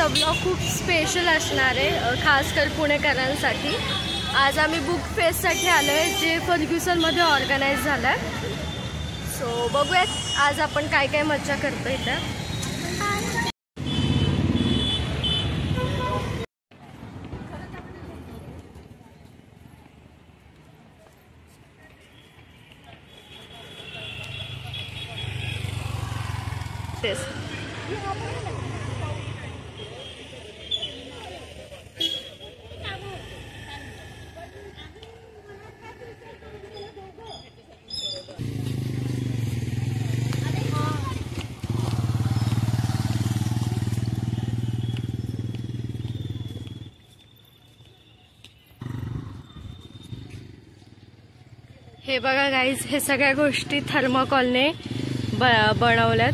आजचा ब्लॉग खूप स्पेशल असणार आहे, खास कर पुणेकरांसाठी। आज आम्ही बुक फेस्टसाठी आलो आहे, जे फर्ग्युसनमध्ये ऑर्गनाइज झालं आहे। सो बघूयात आज आपण काय काय मज्जा करतो इथं। हे बघा गाईज, हे सगळ्या गोष्टी थर्माकोलने बनवल्यात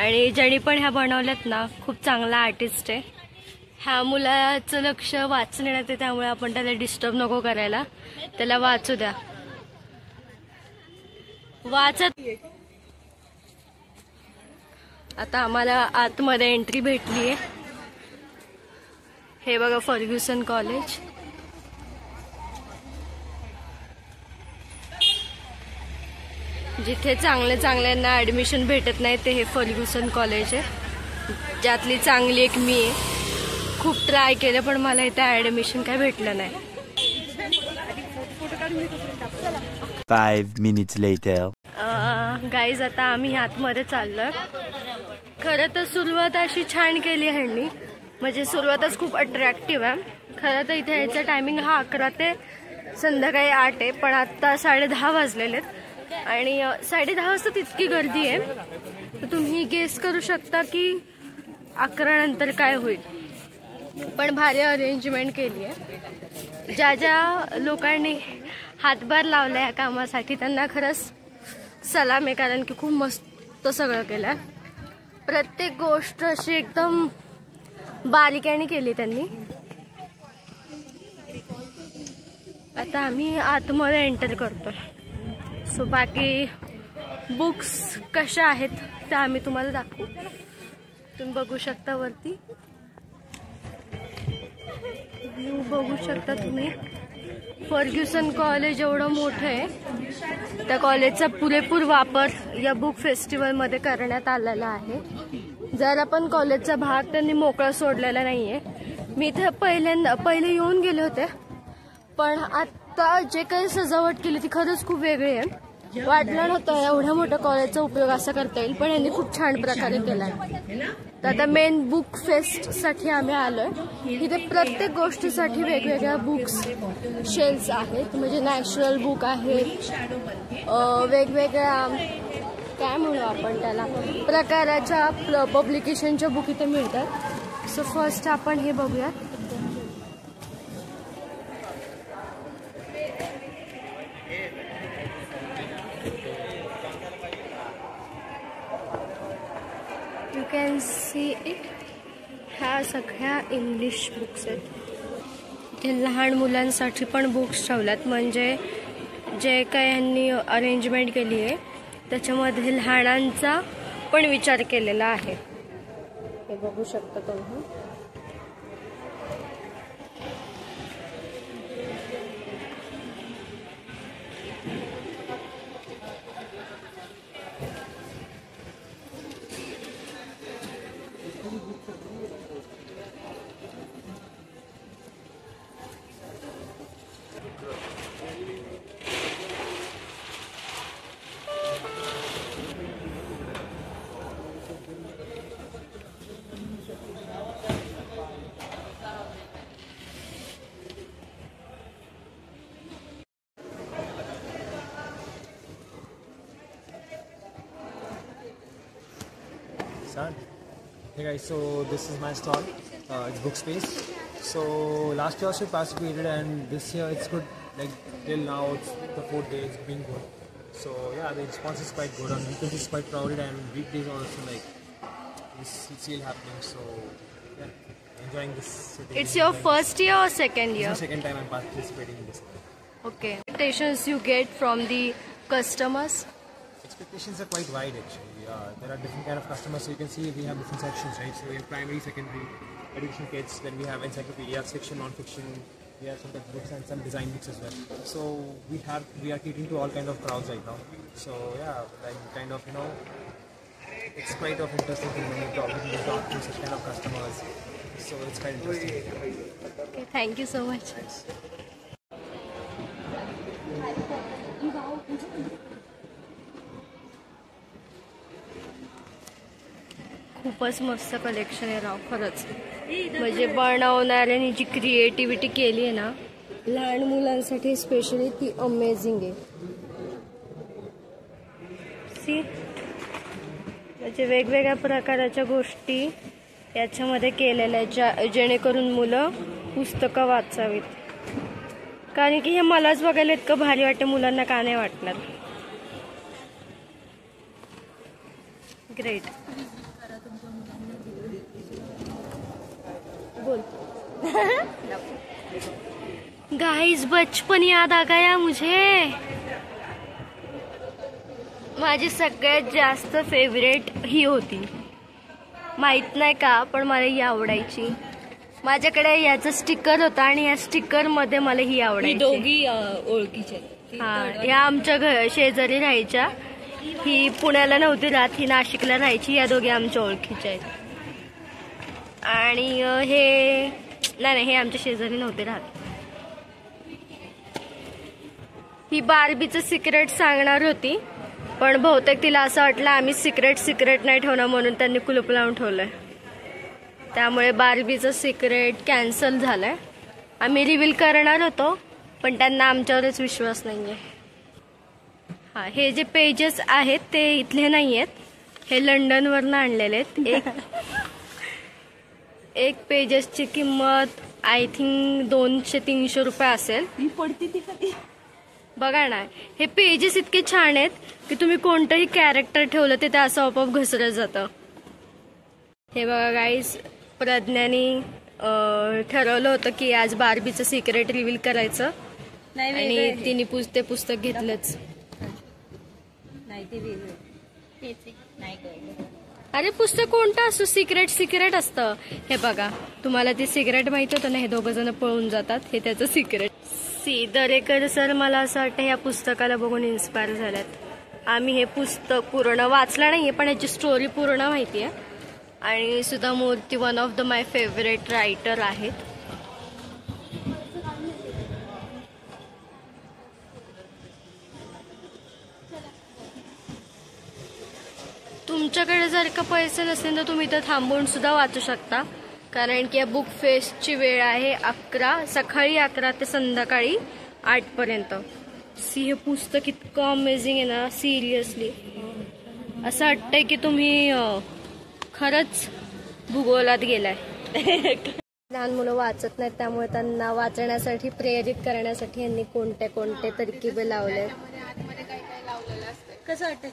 आणि ज्यांनी पण ह्या बनवल्यात ना खूप चांगला आर्टिस्ट आहे। ह्या मुलाचं लक्ष वाचण्यात आहे, त्यामुळे आपण त्याला डिस्टर्ब नको करायला, त्याला वाचू द्या। वाचत आता आम्हाला आतमध्ये एंट्री भेटली आहे। हे बघा फर्ग्युसन कॉलेज। जिथे चांगल्यांना ऍडमिशन भेटत नाही ते हे फर्ग्युसन कॉलेज आहे, ज्यातली चांगली एक मी आहे। खूप ट्राय केलं पण मला इथे ऍडमिशन काय भेटलं नाही। 5 minutes later गाईज आता आम्ही आतमध्ये चाललोय। खरं तर सुरुवात अशी छान केली ह्यांनी, म्हणजे सुरुवातच खूप अट्रॅक्टिव्ह आहे। खरं तर इथे याचा टायमिंग हा 11 ते संध्याकाळी 8 आहे, पण आता 10:30 वाजलेले आहेत आणि 10:30 वाजता इतकी गर्दी आहे, तर तुम्ही गेस करू शकता की 11 नंतर काय होईल। पण भारी अरेंजमेंट केली आहे। ज्या लोकांनी हातभार लावला या कामासाठी त्यांना खरंच सलाम आहे, कारण की खूप मस्त सगळं केलं। प्रत्येक गोष्ट अशी एकदम बारीकाईने केली त्यांनी। आता आम्ही आतमध्ये एंटर करतोय। सो बाकी बुक्स कशा आहेत त्या आम्ही तुम्हाला दाखवू। तुम्ही बघू शकता वरती व्ह्यू बघू शकता तुम्ही। फर्ग्युसन कॉलेज एवढं मोठं आहे, त्या कॉलेजचा पुरेपूर वापर या बुक फेस्टिवलमध्ये करण्यात आलेला आहे। जर पण कॉलेजचा भाग त्यांनी मोकळा सोडलेला नाहीये। मी इथे पहिले येऊन गेले होते, पण आता जे काही सजावट केली ती खरंच खूप वेगळी आहे। वाटलं नव्हतं एवढ्या मोठ्या कॉलेजचा उपयोग असा करता येईल, पण यांनी खूप छान प्रकारे केला। तर आता मेन बुक फेस्ट साठी आम्ही आलोय। इथे प्रत्येक गोष्टीसाठी वेगवेगळ्या बुक्स शेल्स आहेत, म्हणजे नॅचरल बुक आहेत, वेगवेगळ्या काय म्हणू आपण त्याला प्रकाराच्या पब्लिकेशनच्या बुक इथे मिळतात। सो फर्स्ट आपण हे बघूया। यू कॅन सी इट, ह्या सगळ्या इंग्लिश बुक्स आहेत। इथे लहान मुलांसाठी पण बुक्स ठेवल्यात, म्हणजे जे काही यांनी अरेंजमेंट केली आहे त्याच्यामध्ये लहानांचा पण विचार केलेला आहे। हे बघू शकता तुम्ही। Hey guys, so this is my stall. It's Bookspace. So last year also participated, and this year it's good. Like till now, it's the 4th day. It's been good. So yeah, the response is quite good. On weekends it's quite crowded, and weekdays also like this sale happening. So yeah, enjoying this. It's your first year or second year? This is the second time I'm participating in this. Okay. Expectations you get from the customers? Expectations are quite wide actually. there are different kind of customers. So you can see we have different sections, right? So we have primary, secondary, education kits. Then we have encyclopedias, fiction, non-fiction. We have some textbooks and some design books as well. So we are catering to all kind of crowds right now. So yeah, like kind of it's quite of interesting thing when you talk to such kind of customers. So it's quite interesting. Okay, thank you so much. Thanks. खूपच मस्त collection आहे राव खरंच. म्हणजे बनवणाऱ्यांनी जी creativity केली आहे ना लहान मुलांसाठी स्पेशली ती अमेझिंग आहे. सी म्हणजे वेगवेगळ्या प्रकारच्या गोष्टी याच्यामध्ये केलेल्या जेणेकरून मुलं पुस्तकं वाचावीत. कारण की हे मलाच बघायला इतकं भारी वाटतं, मुलांना का नाही वाटणार. ग्रेट. बोल. गाइस बचपन याद आ गया मुझे. माझी सगळ्यात जास्त फेवरेट ही होती. माहित नाही का पण मला ही आवडायची. माझ्याकडे याचं स्टिकर होतं आणि या स्टिकर मध्ये मला ही आवडायची. दोघी ओळखीचे. हा, या आमच्या शेजारी राहायच्या. ही पुण्याला नव्हती राहत, ही नाशिकला राहायची. या दोघी आमच्या ओळखीच्या आहेत. आणि हे नाही हे आमच्या शेजारी नव्हते राहत. ही बार्बीचं सिक्रेट सांगणार होती पण बहुतेक तिला असं वाटलं आम्ही सिक्रेट नाही ठेवणार म्हणून त्यांनी कुलूप लावून ठेवलंय. त्यामुळे बार्बीचं सिक्रेट कॅन्सल झालंय. आम्ही रिव्हील करणार होतो पण त्यांना आमच्यावरच विश्वास नाहीये. हा, हे जे पेजेस आहेत ते इथले नाही आहेत, हे लंडनवरनं आणलेले आहेत. एक पेजेसची किंमत आय थिंक 200-300 रुपये असेल. बघा ना, हे पेजेस इतके छान आहेत की तुम्ही कोणतंही कॅरेक्टर ठेवलं ते असं आपोआप घसरत जातं. हे बघा गाईज, प्रज्ञानी ठरवलं होतं की आज बार्बीचं सिक्रेट रिव्हील करायचं आणि तिने ते पुस्तक घेतलंच. अरे पुस्तक कोणतं असतं, सिक्रेट असतं. हे बघा, तुम्हाला ती सिक्रेट माहिती होतं ना, हे दोघं जण पळून जातात, हे त्याचं सिक्रेट. दरेकर सर मला असं वाटतं या पुस्तकाला बघून इन्स्पायर झाल्यात. आम्ही हे पुस्तक पूर्ण वाचलं नाहीये पण याची स्टोरी पूर्ण माहिती आहे. आणि सुधा मूर्ती one of the my favourite writer आहेत. तुमच्याकडे जर का पैसे नसतील तर तुम्ही इथं थांबून सुद्धा वाचू शकता. कारण की या बुक फेस्टची वेळ आहे सकाळी 11 ते संध्याकाळी 8 पर्यंत. हे पुस्तक इतकं अमेझिंग आहे ना, सिरियसली असं वाटतंय की तुम्ही खरंच भूगोलात गेलाय. लहान मुलं वाचत नाहीत त्यामुळे त्यांना वाचण्यासाठी प्रेरित करण्यासाठी यांनी कोणते तरकीबे लावले. कसं वाटतंय?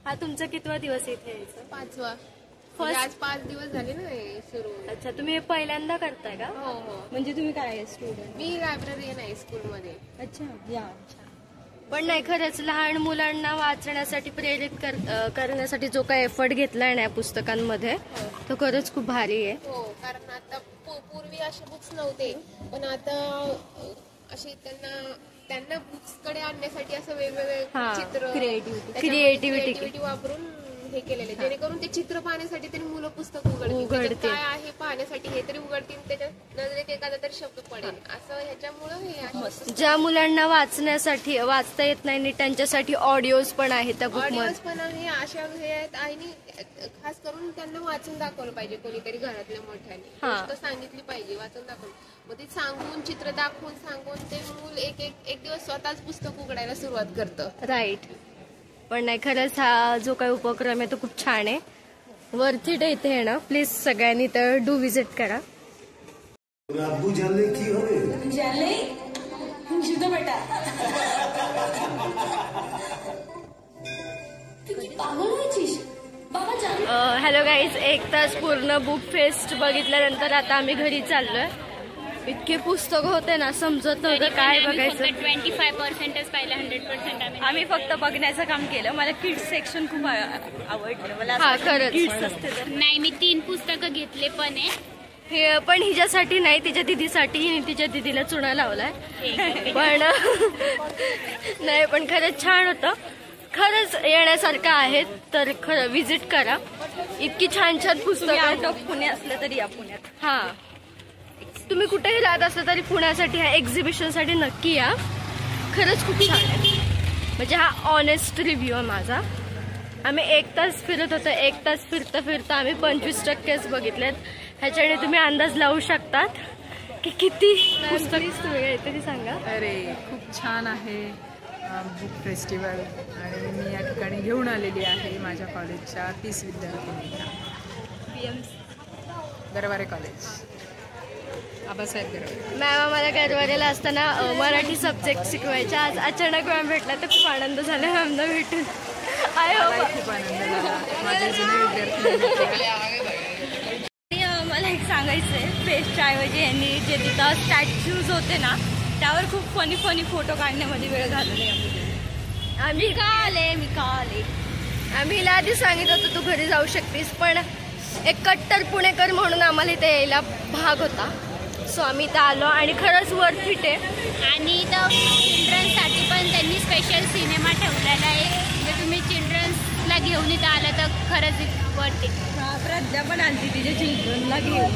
हा तुमचा कितवा दिवस इथे यायचा? 5वा. फर्स्ट आज 5 दिवस झाले ना हे सुरू. अच्छा, तुम्ही हे पहिल्यांदा करताय का? हो हो. म्हणजे तुम्ही काय स्टुडंट? मी लायब्ररीयन आहे स्कूलमध्ये. अच्छा या. पण नाही, खरंच लहान मुलांना वाचण्यासाठी प्रेरित करण्यासाठी जो काय एफर्ट घेतलाय ना या पुस्तकांमध्ये तो खरंच खूप भारी आहे. हो, कारण आता पूर्वी असे बुक्स नव्हते पण आता असे त्यांना बुक्स कडे आणण्यासाठी असं वेगवेगळे चित्र क्रिएटिव्हिटी वापरून हे केलेले, जेणेकरून ते चित्र पाहण्यासाठी तरी मुलं पुस्तक उघडतील. काय आहे पाहण्यासाठी हे तरी उघडतील, त्याच्या नजरेत एखादा तरी शब्द पडेल असं. ह्याच्यामुळं ज्या मुलांना वाचता येत नाही त्यांच्यासाठी ऑडिओज पण आहेत, त्या ऑडिओज पण आहे. अशा हे आहेत आणि खास करून त्यांना वाचून दाखवलं पाहिजे कोणीतरी घरातल्या मोठ्याने सांगितली पाहिजे, वाचून दाखवलं. मग ते सांगून चित्र सांगून ते मूल एक दिवस स्वतःच पुस्तक उघडायला सुरुवात करतं. राईट. पण नाही, खरंच हा जो काही उपक्रम आहे तो खूप छान आहे. वरती इथे आहे ना, प्लीज सगळ्यांनी तर डू विजिट करा. हॅलो गाईज, 1 तास पूर्ण बुक फेस्ट बघितल्यानंतर आता आम्ही घरी चाललोय. इतके पुस्तक होते ना, समजत नव्हतं काय बघायचं. 25% पाहिलं, 100% आम्ही फक्त बघण्याचं काम केलं. मला किड्स सेक्शन खूप आवडलं. मला हा खरंच. किड्स असते तर नाही, मी 3 पुस्तकं घेतले पण आहे. हे पण हिच्यासाठी नाही, तिच्या दिदीसाठी. हिने तिच्या दिदीला चुना लावलाय. पण नाही, पण खरंच छान होतं. खरंच येण्यासारखं आहे, तर खरं विजिट करा. इतकी छान छान पुस्तकं. आउट ऑफ पुणे असलं तरी या पुण्यात. हा, तुम्ही कुठेही राहत असलं तरी पुण्यासाठी ह्या एक्झिबिशनसाठी नक्की या. खरंच खूप छान आहे. म्हणजे हा ऑनेस्ट रिव्ह्यू आहे माझा. आम्ही 1 तास फिरत होतो. 1 तास फिरता फिरता आम्ही 25% बघितलेत. ह्याच्याने तुम्ही अंदाज लावू शकतात की किती पुस्तक. तुम्ही काहीतरी सांगा. अरे खूप छान आहे बुक फेस्टिवल, आणि मी या ठिकाणी घेऊन आलेली आहे माझ्या कॉलेजच्या 30 विद्यार्थ्यांना. गरवारे कॉलेज, आबासाहेब गरवारे मॅम आम्हाला गरवारेला असताना मराठी सब्जेक्ट शिकवायच्या. आज अचानक मॅम भेटला तर खूप आनंद झाला मॅमना भेटून. खूप आनंद झाला. माझे जुने विद्यार्थी. मला एक सांगायचं आहे, फेस्टच्या ऐवजी यांनी जे तिथं स्टॅच्यूज होते ना, त्यावर खूप फनी फोटो काढण्यामध्ये वेळ घालवले. आम्ही का आले. आम्ही हिला आधी सांगितलं होतं तू घरी जाऊ शकतेस, पण एक कट्टर पुणेकर म्हणून आम्हाला इथे यायला भाग होता. सो आम्ही इथं आलो आणि खरंच वर्थ इट आहे. आणि इथं चिल्ड्रन्ससाठी पण त्यांनी स्पेशल सिनेमा ठेवलेला आहे. म्हणजे तुम्ही चिल्ड्रन्सला घेऊन इथं आलं तर खरंच वर्थ इट. प्रज्ञा पण आली तिच्या चिल्ड्रनला घेऊन.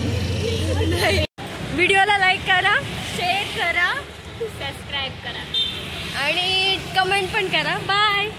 व्हिडिओला लाईक करा, शेअर करा, सबस्क्राईब करा आणि कमेंट पण करा. बाय.